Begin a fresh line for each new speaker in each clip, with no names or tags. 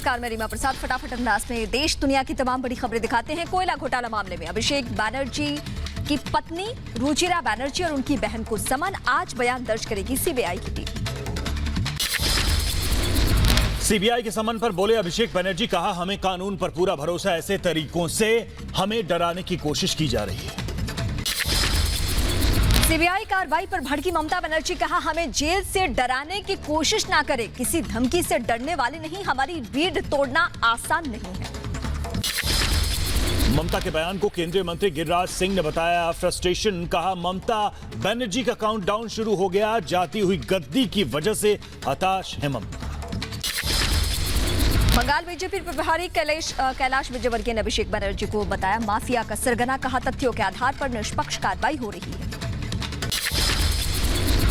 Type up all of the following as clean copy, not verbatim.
नमस्कार, मैं रीमा प्रसाद। फटाफट अंदाज में देश दुनिया की तमाम बड़ी खबरें दिखाते हैं। कोयला घोटाला मामले में अभिषेक बैनर्जी की पत्नी रुचिरा बैनर्जी और उनकी बहन को समन, आज बयान दर्ज करेगी सीबीआई की टीम।
सीबीआई के समन पर बोले अभिषेक बैनर्जी, कहा हमें कानून पर पूरा भरोसा, ऐसे तरीकों से हमें डराने की कोशिश की जा रही है।
सीबीआई कार्रवाई पर भड़की ममता बनर्जी, कहा हमें जेल से डराने की कोशिश ना करें, किसी धमकी से डरने वाले नहीं, हमारी रीढ़ तोड़ना आसान नहीं है।
ममता के बयान को केंद्रीय मंत्री गिरिराज सिंह ने बताया फ्रस्ट्रेशन, कहा ममता बनर्जी का काउंटडाउन शुरू हो गया, जाती हुई गद्दी की वजह से हताश है ममता।
बंगाल बीजेपी प्रभारी कैलाश विजयवर्गीय ने अभिषेक बनर्जी को बताया माफिया का सरगना, कहा तथ्यों के आधार पर निष्पक्ष कार्रवाई हो रही है।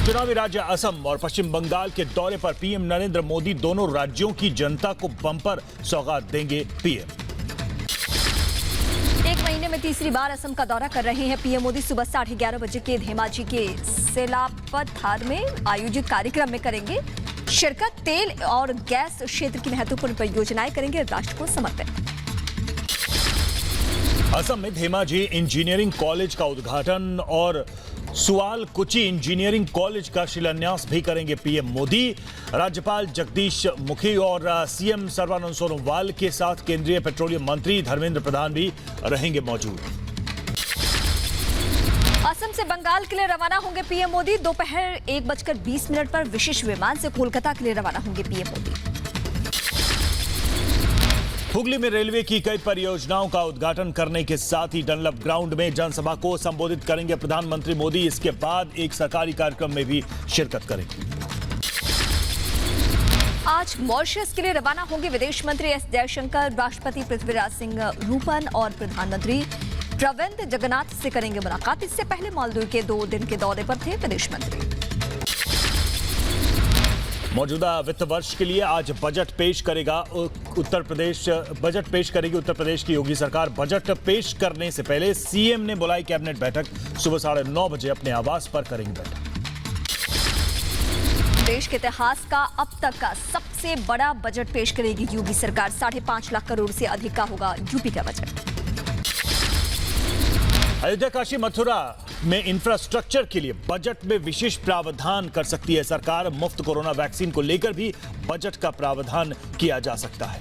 चुनावी राज्य असम और पश्चिम बंगाल के दौरे पर पीएम नरेंद्र मोदी, दोनों राज्यों की जनता को बम्पर सौगात देंगे पीएम।
एक महीने में तीसरी बार असम का दौरा कर रहे हैं पीएम मोदी। सुबह 11:30 बजे के धेमाजी के सेलापथार में आयोजित कार्यक्रम में करेंगे शिरकत। तेल और गैस क्षेत्र की महत्वपूर्ण परियोजनाएं करेंगे राष्ट्र को समर्पित।
असम में धेमाजी इंजीनियरिंग कॉलेज का उद्घाटन और सुआल कुची इंजीनियरिंग कॉलेज का शिलान्यास भी करेंगे पीएम मोदी। राज्यपाल जगदीश मुखी और सीएम सर्बानंद सोनोवाल के साथ केंद्रीय पेट्रोलियम मंत्री धर्मेंद्र प्रधान भी रहेंगे मौजूद।
असम से बंगाल के लिए रवाना होंगे पीएम मोदी। दोपहर 1:20 पर विशेष विमान से कोलकाता के लिए रवाना होंगे पीएम मोदी।
हुगली में रेलवे की कई परियोजनाओं का उद्घाटन करने के साथ ही डनलप ग्राउंड में जनसभा को संबोधित करेंगे प्रधानमंत्री मोदी। इसके बाद एक सरकारी कार्यक्रम में भी शिरकत करेंगे।
आज मॉरिशस के लिए रवाना होंगे विदेश मंत्री एस जयशंकर। राष्ट्रपति पृथ्वीराज सिंह रूपन और प्रधानमंत्री प्रविंद जगन्नाथ से करेंगे मुलाकात। इससे पहले मालदीव के 2 दिन के दौरे पर थे विदेश मंत्री।
मौजूदा वित्त वर्ष के लिए आज बजट पेश करेगा उत्तर प्रदेश। बजट पेश करेगी उत्तर प्रदेश की योगी सरकार। बजट पेश करने से पहले सीएम ने बुलाई कैबिनेट बैठक। सुबह 9:30 बजे अपने आवास पर करेंगे बैठक।
देश के इतिहास का अब तक का सबसे बड़ा बजट पेश करेगी योगी सरकार। 5.5 लाख करोड़ से अधिक का होगा यूपी का बजट।
अयोध्या, काशी, मथुरा में इंफ्रास्ट्रक्चर के लिए बजट में विशेष प्रावधान कर सकती है सरकार। मुफ्त कोरोना वैक्सीन को लेकर भी बजट का प्रावधान किया जा सकता है।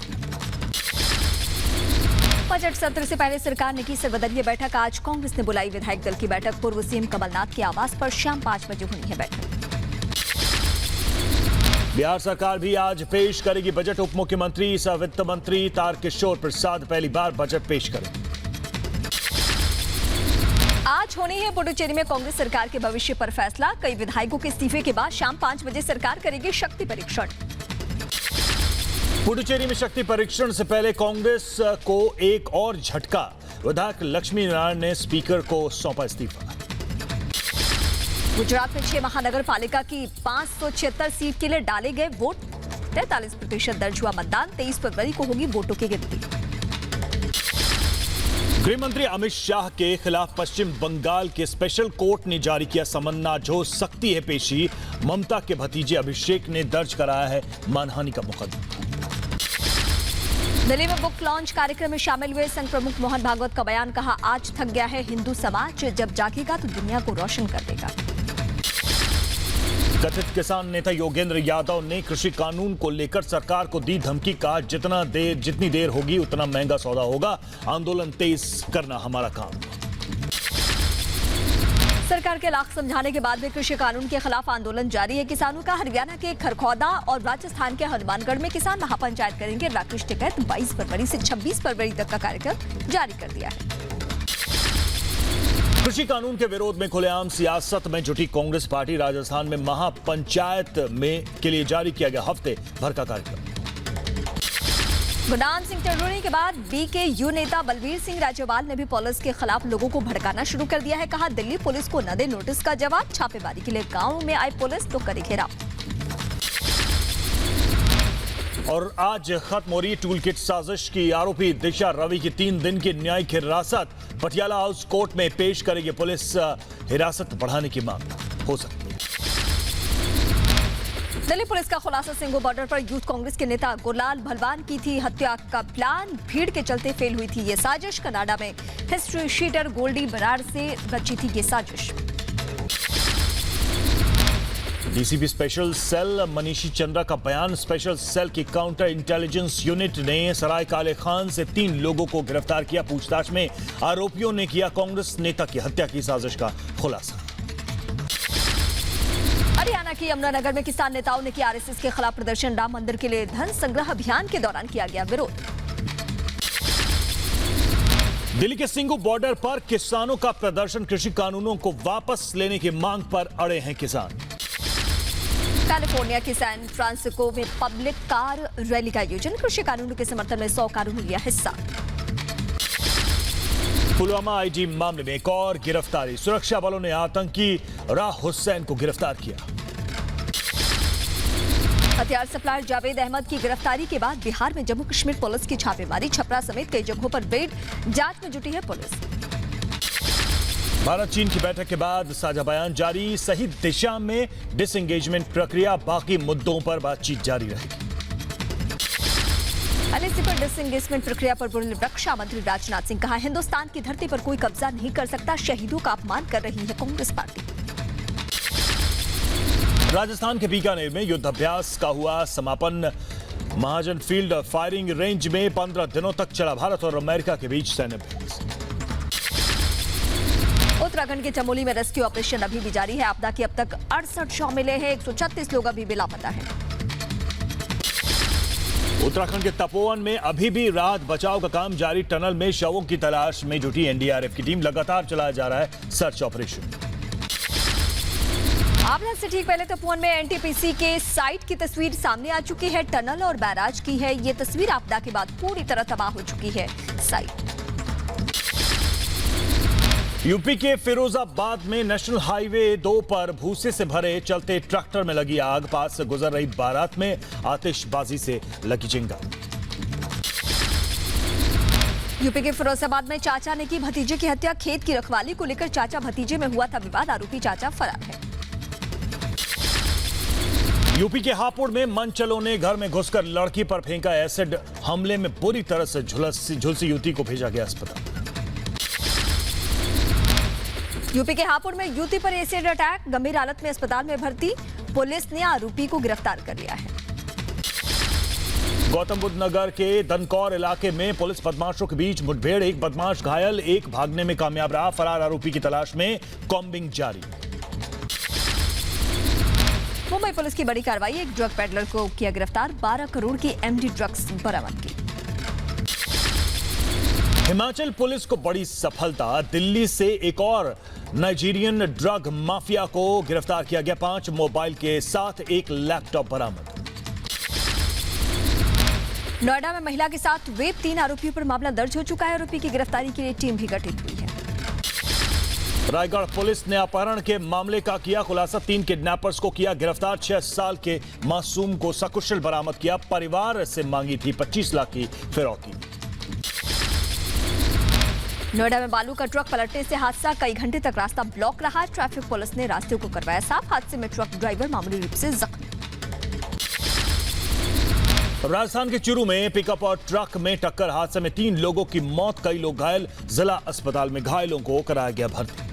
बजट सत्र से पहले सरकार ने की सर्वदलीय बैठक। आज कांग्रेस ने बुलाई विधायक दल की बैठक। पूर्व सीएम कमलनाथ के आवास पर शाम 5 बजे होनी है बैठक।
बिहार सरकार भी आज पेश करेगी बजट। उप मुख्यमंत्री सह वित्त मंत्री तारकिशोर प्रसाद पहली बार बजट पेश करेंगे।
आज होनी है पुडुचेरी में कांग्रेस सरकार के भविष्य पर फैसला। कई विधायकों के इस्तीफे के बाद शाम 5 बजे सरकार करेगी शक्ति परीक्षण।
पुडुचेरी में शक्ति परीक्षण से पहले कांग्रेस को एक और झटका। विधायक लक्ष्मी नारायण ने स्पीकर को सौंपा इस्तीफा।
गुजरात में 6 महानगर पालिका की 576 सीट के लिए डाले गए वोट। 43% दर्ज हुआ मतदान। 23 फरवरी को होगी वोटों की गिनती।
गृह मंत्री अमित शाह के खिलाफ पश्चिम बंगाल के स्पेशल कोर्ट ने जारी किया समन। आज हो सकती है पेशी। ममता के भतीजे अभिषेक ने दर्ज कराया है मानहानि का मुकदमा।
दिल्ली में बुक लॉन्च कार्यक्रम में शामिल हुए संघ प्रमुख मोहन भागवत का बयान, कहा आज थक गया है हिंदू समाज, जब जागेगा तो दुनिया को रोशन कर देगा।
कथित किसान नेता योगेंद्र यादव ने कृषि कानून को लेकर सरकार को दी धमकी। कहा जितनी देर होगी उतना महंगा सौदा होगा, आंदोलन तेज करना हमारा काम।
सरकार के लाख समझाने के बाद भी कृषि कानून के खिलाफ आंदोलन जारी है किसानों का। हरियाणा के खरखौदा और राजस्थान के हनुमानगढ़ में किसान महापंचायत करेंगे। राकेश टिकैत 22 फरवरी से 26 फरवरी तक का कार्यक्रम जारी कर दिया है।
कृषि कानून के विरोध में खुलेआम सियासत में जुटी कांग्रेस पार्टी। राजस्थान में महापंचायत में के लिए जारी किया गया हफ्ते भर का कार्यक्रम।
गुरनाम सिंह टंडोली के बाद बीकेयू नेता बलवीर सिंह राजेवाल ने भी पुलिस के खिलाफ लोगों को भड़काना शुरू कर दिया है। कहा दिल्ली पुलिस को न दे नोटिस का जवाब। छापेमारी के लिए गांव में आई पुलिस तो करे घेराव।
और आज खत्म हो रही टूल किट साजिश की आरोपी दिशा रवि की 3 दिन की न्यायिक हिरासत। पटियाला हाउस कोर्ट में पेश करेगी पुलिस। हिरासत बढ़ाने की मांग हो सकती है।
दिल्ली पुलिस का खुलासा, सिंघू बॉर्डर पर यूथ कांग्रेस के नेता गुरलाल भलवान की थी हत्या का प्लान। भीड़ के चलते फेल हुई थी ये साजिश। कनाडा में हिस्ट्री शीटर गोल्डी बराड से रची थी ये साजिश।
डीसीपी स्पेशल सेल मनीषी चंद्रा का बयान। स्पेशल सेल की काउंटर इंटेलिजेंस यूनिट ने सराय काले खान से 3 लोगों को गिरफ्तार किया। पूछताछ में आरोपियों ने किया कांग्रेस नेता की हत्या की साजिश का खुलासा।
हरियाणा की यमुनानगर में किसान नेताओं ने किया आरएसएस के खिलाफ प्रदर्शन। राम मंदिर के लिए धन संग्रह अभियान के दौरान किया गया विरोध।
दिल्ली के सिंघू बॉर्डर पर किसानों का प्रदर्शन। कृषि कानूनों को वापस लेने की मांग पर अड़े हैं किसान।
कैलिफोर्निया के सैन फ्रांसिस्को में पब्लिक कार रैली का आयोजन। कृषि कानूनों के समर्थन में 100 कारों ने लिया हिस्सा।
पुलवामा आईजी मामले में एक और गिरफ्तारी। सुरक्षा बलों ने आतंकी राह हुसैन को गिरफ्तार किया।
हथियार सप्लायर जावेद अहमद की गिरफ्तारी के बाद बिहार में जम्मू कश्मीर पुलिस की छापेमारी। छपरा समेत कई जगहों पर रेड, जांच में जुटी है पुलिस।
भारत चीन की बैठक के बाद साझा बयान जारी। सही दिशा में डिसएंगेजमेंट प्रक्रिया, बाकी मुद्दों पर बातचीत जारी रहेगी।
एलएसी पर डिसएंगेजमेंट प्रक्रिया पर बोले रक्षा मंत्री राजनाथ सिंह। कहा, हिंदुस्तान की धरती पर कोई कब्जा नहीं कर सकता। शहीदों का अपमान कर रही है कांग्रेस पार्टी।
राजस्थान के बीकानेर में युद्धाभ्यास का हुआ समापन। महाजन फील्ड फायरिंग रेंज में 15 दिनों तक चला भारत और अमेरिका के बीच सैन्य अभ्यास।
उत्तराखंड के चमोली में रेस्क्यू ऑपरेशन अभी भी जारी है। आपदा के अब तक 68 शव मिले हैं। 136 लोग अभी भी लापता हैं।
उत्तराखंड के तपोवन में अभी भी राहत बचाव का काम जारी। टनल में शवों की तलाश में जुटी एनडीआरएफ की टीम। लगातार चलाया जा रहा है सर्च ऑपरेशन।
आमला से ठीक पहले तपोवन में एनटीपीसी के साइट की तस्वीर सामने आ चुकी है। टनल और बैराज की है ये तस्वीर। आपदा के बाद पूरी तरह तबाह हो चुकी है साइट।
यूपी के फिरोजाबाद में नेशनल हाईवे 2 पर भूसे से भरे चलते ट्रैक्टर में लगी आग। पास से गुजर रही बारात में आतिशबाजी से लगी चिंगारी।
यूपी के फिरोजाबाद में चाचा ने की भतीजे की हत्या। खेत की रखवाली को लेकर चाचा भतीजे में हुआ था विवाद। आरोपी चाचा फरार है।
यूपी के हापुड़ में मनचलों ने घर में घुसकर लड़की पर फेंका एसिड। हमले में बुरी तरह से झुलसी युवती को भेजा गया अस्पताल।
यूपी के हापुड़ में युवती पर एसिड अटैक। गंभीर हालत में अस्पताल में भर्ती। पुलिस ने आरोपी को गिरफ्तार कर लिया है।
गौतम बुद्ध नगर के दनकौर इलाके में पुलिस बदमाशों के बीच मुठभेड़। एक बदमाश घायल, एक भागने में कामयाब रहा। फरार आरोपी की तलाश में कॉम्बिंग जारी।
मुंबई पुलिस की बड़ी कार्रवाई। एक ड्रग पेडलर को किया गिरफ्तार। 12 करोड़ की एमडी ड्रग्स बरामद की।
हिमाचल पुलिस को बड़ी सफलता। दिल्ली से एक और नाइजीरियन ड्रग माफिया को गिरफ्तार किया गया। 5 मोबाइल के साथ एक लैपटॉप बरामद।
नोएडा में महिला के साथ रेप, 3 आरोपियों पर मामला दर्ज हो चुका है। आरोपी की गिरफ्तारी के लिए टीम भी गठित हुई है।
रायगढ़ पुलिस ने अपहरण के मामले का किया खुलासा। 3 किडनैपर्स को किया गिरफ्तार। 6 साल के मासूम को सकुशल बरामद किया। परिवार से मांगी थी 25 लाख की फिरौती।
नोएडा में बालू का ट्रक पलटने से हादसा। कई घंटे तक रास्ता ब्लॉक रहा। ट्रैफिक पुलिस ने रास्ते को करवाया साफ। हादसे में ट्रक ड्राइवर मामूली रूप से जख्मी।
राजस्थान के चूरू में पिकअप और ट्रक में टक्कर। हादसे में 3 लोगों की मौत, कई लोग घायल। जिला अस्पताल में घायलों को कराया गया भर्ती।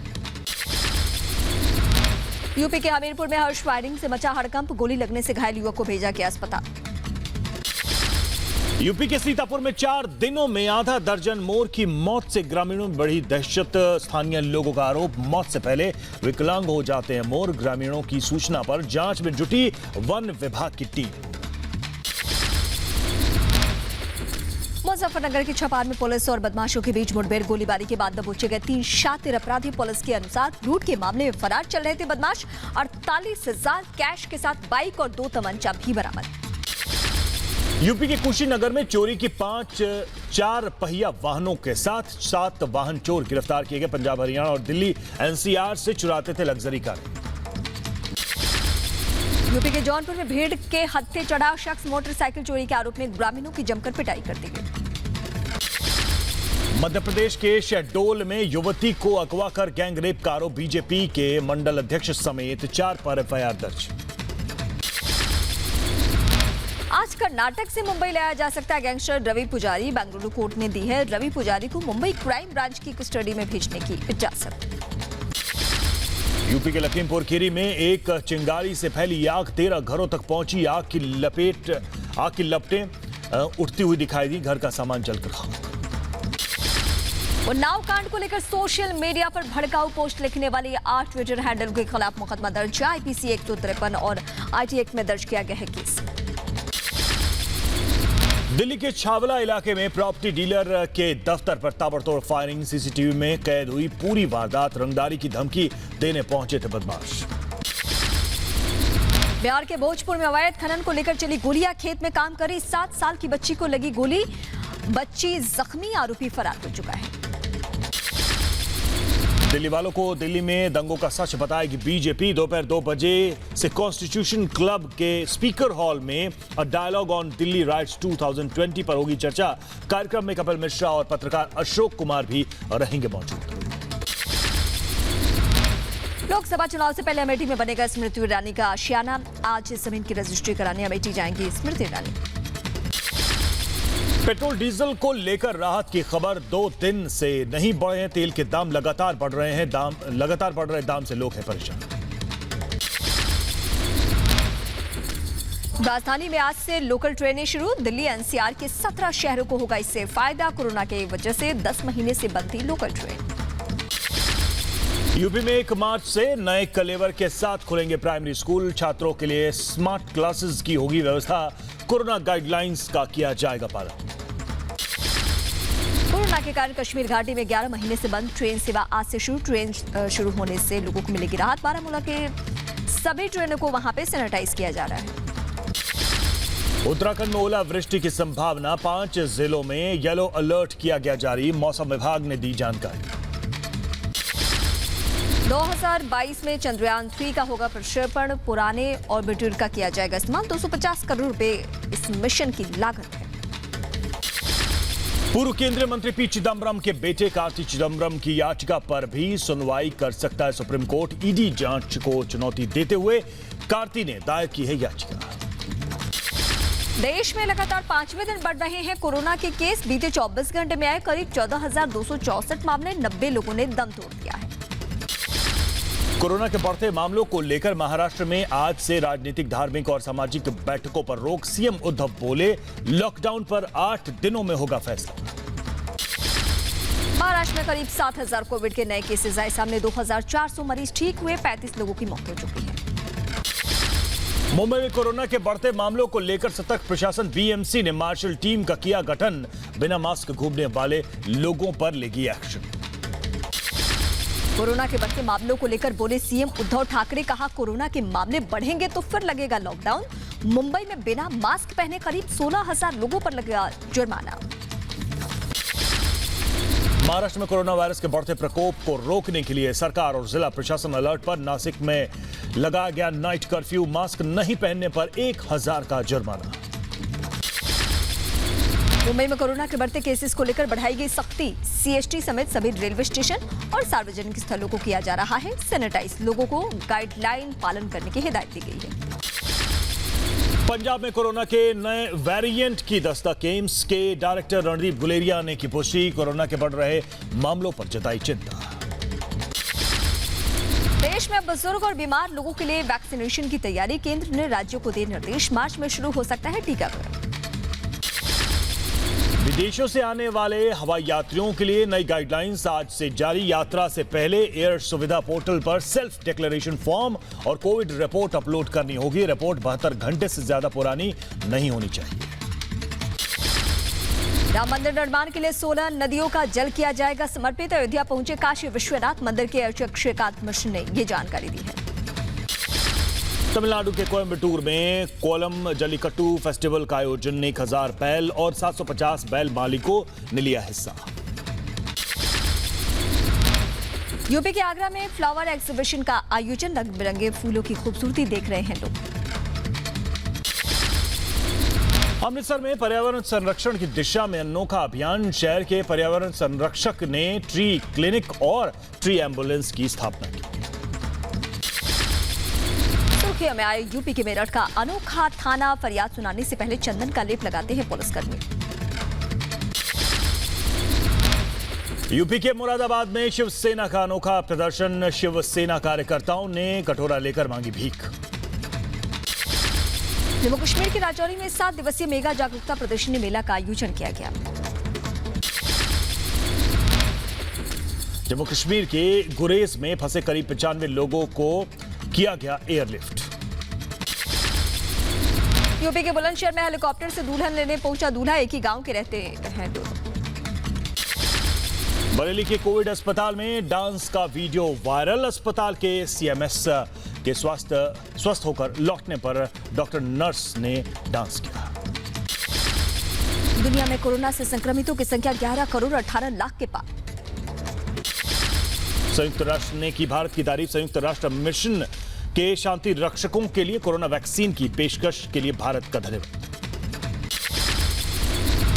यूपी के हमीरपुर में हर्ष फायरिंग से मचा हड़कंप। गोली लगने से घायल युवक को भेजा गया अस्पताल।
यूपी के सीतापुर में 4 दिनों में आधा दर्जन मोर की मौत से ग्रामीणों में बढ़ी दहशत। स्थानीय लोगों का आरोप, मौत से पहले विकलांग हो जाते हैं मोर। ग्रामीणों की सूचना पर जांच में जुटी वन विभाग की टीम।
मुजफ्फरनगर के छपार में पुलिस और बदमाशों के बीच मुठभेड़। गोलीबारी के बाद दबोचे गए 3 शातिर अपराधी। पुलिस के अनुसार लूट के मामले में फरार चल रहे थे बदमाश। 48,000 कैश के साथ बाइक और 2 तमंचा भी बरामद।
यूपी के कुशीनगर में चोरी की 5 4 पहिया वाहनों के साथ 7 वाहन चोर गिरफ्तार किए गए। पंजाब, हरियाणा और दिल्ली एनसीआर से चुराते थे लग्जरी कार।
यूपी के जौनपुर में भीड़ के हत्थे चढ़ा शख्स। मोटरसाइकिल चोरी के आरोप में ग्रामीणों की जमकर पिटाई कर दी गई।
मध्य प्रदेश के शहडोल में युवती को अगवा कर गैंग रेप का आरोप। बीजेपी के मंडल अध्यक्ष समेत 4 पर एफआईआर दर्ज।
आज कर्नाटक से मुंबई लाया जा सकता है गैंगस्टर रवि पुजारी। बेंगलुरु कोर्ट ने दी है रवि पुजारी को मुंबई क्राइम ब्रांच की कस्टडी में भेजने की इजाजत।
यूपी के लखीमपुर खीरी में एक चिंगारी से फैली आग 13 घरों तक पहुंची। आग की लपटें उठती हुई दिखाई दी। घर का सामान जलकर खाक।
उन्नाव कांड को लेकर सोशल मीडिया पर भड़काऊ पोस्ट लिखने वाले 8 ट्विटर हैंडल के खिलाफ मुकदमा दर्ज है। आईपीसी 153 और आईटी एक्ट में दर्ज किया गया है केस।
दिल्ली के छावला इलाके में प्रॉपर्टी डीलर के दफ्तर पर ताबड़तोड़ फायरिंग। सीसीटीवी में कैद हुई पूरी वारदात। रंगदारी की धमकी देने पहुंचे थे बदमाश।
बिहार के भोजपुर में अवैध खनन को लेकर चली गोलियां। खेत में काम कर रही 7 साल की बच्ची को लगी गोली। बच्ची जख्मी, आरोपी फरार हो चुका है।
दिल्ली वालों को दिल्ली में दंगों का सच बताएगी बीजेपी। दोपहर 2 बजे से कॉन्स्टिट्यूशन क्लब के स्पीकर हॉल में डायलॉग ऑन दिल्ली राइट्स 2020 पर होगी चर्चा। कार्यक्रम में कपिल मिश्रा और पत्रकार अशोक कुमार भी रहेंगे मौजूद।
लोकसभा चुनाव से पहले अमेठी में बनेगा स्मृति ईरानी का आशियाना। आज इस जमीन की रजिस्ट्री कराने अमेठी जाएंगी स्मृति ईरानी।
पेट्रोल डीजल को लेकर राहत की खबर। 2 दिन से नहीं बढ़े हैं तेल के दाम। लगातार बढ़ रहे दाम से लोग हैं परेशान।
राजधानी में आज से लोकल ट्रेनें शुरू। दिल्ली एनसीआर के 17 शहरों को होगा इससे फायदा। कोरोना की वजह से 10 महीने से बंद थी लोकल ट्रेन।
यूपी में 1 मार्च से नए कलेवर के साथ खुलेंगे प्राइमरी स्कूल। छात्रों के लिए स्मार्ट क्लासेस की होगी व्यवस्था। कोरोना गाइडलाइंस का किया जाएगा पालन।
कोरोना के कारण कश्मीर घाटी में 11 महीने से बंद ट्रेन सेवा आज से शुरू। ट्रेन शुरू होने से लोगों को मिलेगी राहत। बारामूला के सभी ट्रेनों को वहां पे सैनिटाइज किया जा रहा है।
उत्तराखंड में ओलावृष्टि की संभावना। 5 जिलों में येलो अलर्ट किया गया जारी। मौसम विभाग ने दी जानकारी।
2022 में चंद्रयान 3 का होगा प्रक्षेपण। पुराने ऑर्बिटर का किया जाएगा इस्तेमाल। 250 करोड़ रुपए इस मिशन की लागत है।
पूर्व केंद्रीय मंत्री पी चिदम्बरम के बेटे कार्ति चिदम्बरम की याचिका पर भी सुनवाई कर सकता है सुप्रीम कोर्ट। ईडी जांच को चुनौती देते हुए कार्ति ने दायर की है याचिका।
देश में लगातार 5वें दिन बढ़ रहे हैं कोरोना के केस। बीते 24 घंटे में आए करीब 14,264 मामले। 90 लोगों ने दम तोड़ दिया है।
कोरोना के बढ़ते मामलों को लेकर महाराष्ट्र में आज से राजनीतिक, धार्मिक और सामाजिक बैठकों पर रोक। सीएम उद्धव बोले लॉकडाउन पर 8 दिनों में होगा फैसला।
महाराष्ट्र में करीब 7,000 कोविड के नए केसेस आए सामने। 2,400 मरीज ठीक हुए। 35 लोगों की मौत हो चुकी है।
मुंबई में कोरोना के बढ़ते मामलों को लेकर सतर्क प्रशासन। बीएमसी ने मार्शल टीम का किया गठन। बिना मास्क घूमने वाले लोगों पर लेगी एक्शन।
कोरोना के बढ़ते मामलों को लेकर बोले सीएम उद्धव ठाकरे। कहा कोरोना के मामले बढ़ेंगे तो फिर लगेगा लॉकडाउन। मुंबई में बिना मास्क पहने करीब 16,000 लोगों पर लगेगा जुर्माना।
महाराष्ट्र में कोरोना वायरस के बढ़ते प्रकोप को रोकने के लिए सरकार और जिला प्रशासन अलर्ट पर। नासिक में लगाया गया नाइट कर्फ्यू। मास्क नहीं पहनने पर 1,000 का जुर्माना।
मुंबई में कोरोना के बढ़ते केसेस को लेकर बढ़ाई गई सख्ती। सीएसटी समेत सभी रेलवे स्टेशन और सार्वजनिक स्थलों को किया जा रहा है सैनिटाइज। लोगों को गाइडलाइन पालन करने की हिदायत दी गई है।
पंजाब में कोरोना के नए वेरिएंट की दस्तक। एम्स के डायरेक्टर रणदीप गुलेरिया ने की पुष्टि। कोरोना के बढ़ रहे मामलों पर जताई चिंता।
देश में बुजुर्ग और बीमार लोगों के लिए वैक्सीनेशन की तैयारी। केंद्र ने राज्यों को दिए निर्देश। मार्च में शुरू हो सकता है टीकाकरण।
विदेशों से आने वाले हवाई यात्रियों के लिए नई गाइडलाइंस आज से जारी। यात्रा से पहले एयर सुविधा पोर्टल पर सेल्फ डिक्लेरेशन फॉर्म और कोविड रिपोर्ट अपलोड करनी होगी। रिपोर्ट 72 घंटे से ज्यादा पुरानी नहीं होनी चाहिए।
राम मंदिर निर्माण के लिए 16 नदियों का जल किया जाएगा समर्पित। अयोध्या पहुंचे काशी विश्वनाथ मंदिर के अर्चक श्रीकांत मिश्र ने ये जानकारी दी है।
तमिलनाडु के कोयम्बटूर में कोलम जल्लीकट्टू फेस्टिवल का आयोजन। 1,000 बैल और 750 बैल मालिकों ने लिया हिस्सा।
यूपी के आगरा में फ्लावर एग्जीबिशन का आयोजन। रंग बिरंगे फूलों की खूबसूरती देख रहे हैं लोग।
अमृतसर में पर्यावरण संरक्षण की दिशा में अनोखा अभियान। शहर के पर्यावरण संरक्षक ने ट्री क्लिनिक और ट्री एम्बुलेंस की स्थापना की।
सुर्खियों में आए यूपी के मेरठ का अनोखा थाना। फरियाद सुनाने से पहले चंदन का लेप लगाते हैं पुलिसकर्मी।
यूपी के मुरादाबाद में शिवसेना का अनोखा प्रदर्शन। शिवसेना कार्यकर्ताओं ने कटोरा लेकर मांगी भीख।
जम्मू कश्मीर के राजौरी में 7 दिवसीय मेगा जागरूकता प्रदर्शनी मेला का आयोजन किया गया।
जम्मू कश्मीर के गुरेज में फंसे करीब 95 लोगों को किया गया एयरलिफ्ट।
यूपी के बुलंदशहर में हेलीकॉप्टर से दुल्हन लेने पहुंचा दूल्हा। एक ही गांव के रहते हैं दोनों।
बरेली के कोविड अस्पताल में डांस का वीडियो वायरल। अस्पताल के सीएमएस के स्वस्थ होकर लौटने पर डॉक्टर नर्स ने डांस किया।
दुनिया में कोरोना से संक्रमितों की संख्या 11 करोड़ 18 लाख के पार।
संयुक्त राष्ट्र ने की भारत की तारीफ। संयुक्त राष्ट्र मिशन के शांति रक्षकों के लिए कोरोना वैक्सीन की पेशकश के लिए भारत का धन्यवाद।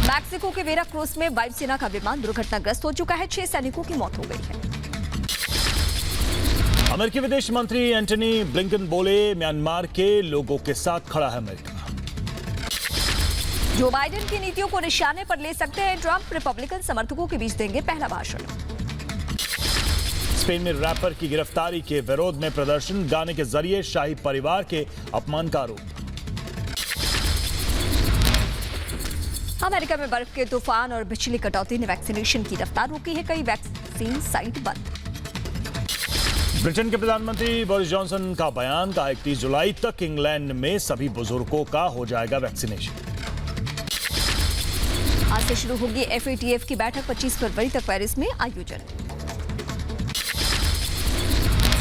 मैक्सिको के वेरा क्रूज में वायुसेना का विमान दुर्घटनाग्रस्त हो चुका है। 6 सैनिकों की मौत हो गई है।
अमेरिकी विदेश मंत्री एंटनी ब्लिंकन बोले, म्यांमार के लोगों के साथ खड़ा है अमेरिका।
जो बाइडेन की नीतियों को निशाने पर ले सकते हैं ट्रंप। रिपब्लिकन समर्थकों के बीच देंगे पहला भाषण।
स्पेन में रैपर की गिरफ्तारी के विरोध में प्रदर्शन। गाने के जरिए शाही परिवार के अपमान का आरोप।
अमेरिका में बर्फ के तूफान और बिजली कटौती ने वैक्सीनेशन की रफ्तार रोकी है। कई वैक्सीन साइट बंद।
ब्रिटेन के प्रधानमंत्री बोरिस जॉनसन का बयान। कहा 31 जुलाई तक इंग्लैंड में सभी बुजुर्गों का हो जाएगा वैक्सीनेशन।
आज से शुरू होगी FATF की बैठक। 25 फरवरी तक पेरिस में आयोजन।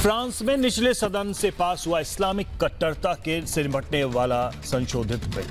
फ्रांस में निचले सदन से पास हुआ इस्लामिक कट्टरता से निपटने वाला संशोधित बिल।